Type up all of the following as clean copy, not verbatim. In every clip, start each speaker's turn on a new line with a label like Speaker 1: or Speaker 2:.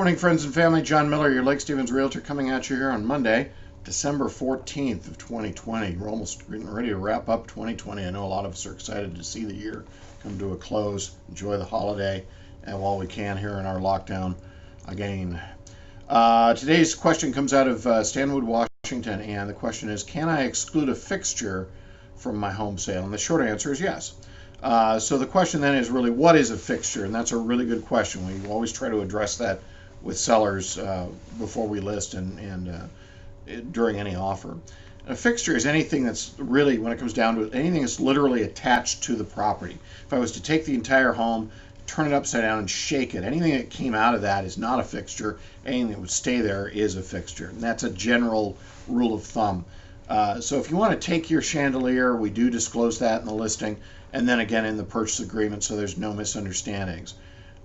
Speaker 1: Morning, friends and family. John Miller, your Lake Stevens Realtor, coming at you here on Monday, December 14th of 2020. We're almost getting ready to wrap up 2020. I know a lot of us are excited to see the year come to a close, enjoy the holiday, and while we can here in our lockdown again. Today's question comes out of Stanwood, Washington, and the question is, can I exclude a fixture from my home sale? And the short answer is yes. So the question then is really, what is a fixture? And that's a really good question. We always try to address that with sellers before we list and during any offer. A fixture is anything that's really, when it comes down to it, anything that's literally attached to the property. If I was to take the entire home, turn it upside down and shake it, anything that came out of that is not a fixture. Anything that would stay there is a fixture. And that's a general rule of thumb. So if you want to take your chandelier, we do disclose that in the listing, and then again in the purchase agreement, so there's no misunderstandings.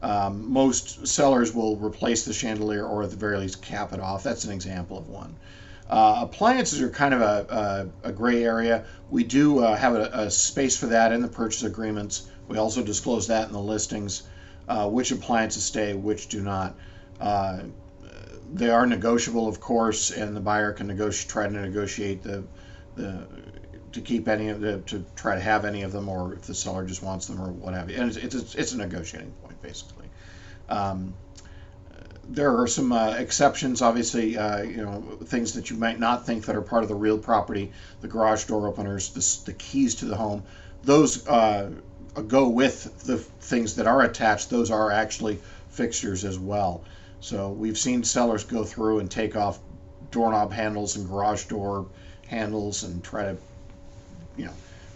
Speaker 1: Most sellers will replace the chandelier or at the very least cap it off. That's an example of one. Appliances are kind of a gray area. We do have a space for that in the purchase agreements. We also disclose that in the listings, which appliances stay, which do not. They are negotiable, of course, and the buyer can try to negotiate to keep any of to try to have any of them, or if the seller just wants them or what have you. And it's a negotiating point, basically. There are some exceptions, obviously, things that you might not think that are part of the real property, the garage door openers, the keys to the home. Those go with the things that are attached. Those are actually fixtures as well. So we've seen sellers go through and take off doorknob handles and garage door handles and try to,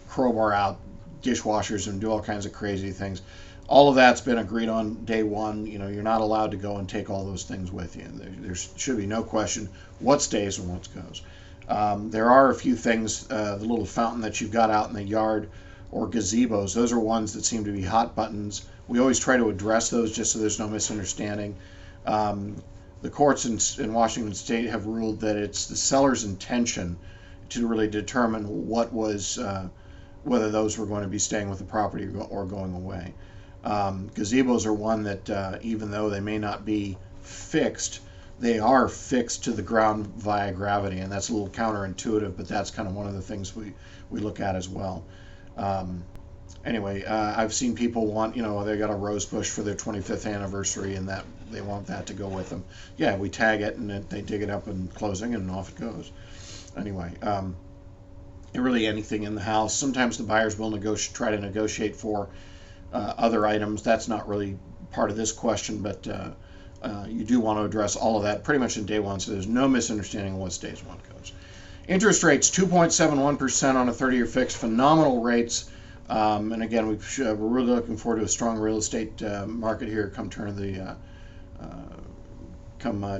Speaker 1: crowbar out dishwashers and do all kinds of crazy things. All of that's been agreed on day one. You're not allowed to go and take all those things with you. There should be no question what stays and what goes. There are a few things, the little fountain that you've got out in the yard or gazebos, those are ones that seem to be hot buttons. We always try to address those just so there's no misunderstanding. The courts in Washington State have ruled that it's the seller's intention to really determine whether those were going to be staying with the property or going away. Gazebos are one that even though they may not be fixed, they are fixed to the ground via gravity, and that's a little counterintuitive, but that's kind of one of the things we look at as well. Anyway, I've seen people want, they got a rose bush for their 25th anniversary and that they want that to go with them. Yeah, we tag it and they dig it up in closing and off it goes. Anyway, really anything in the house. Sometimes the buyers will try to negotiate for other items. That's not really part of this question, but you do want to address all of that pretty much in day one, so there's no misunderstanding of what stays and what goes. Interest rates, 2.71% on a 30-year fixed, phenomenal rates. And again, we're really looking forward to a strong real estate market here come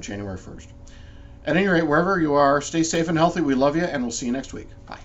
Speaker 1: January 1st. At any rate, wherever you are, stay safe and healthy. We love you, and we'll see you next week. Bye.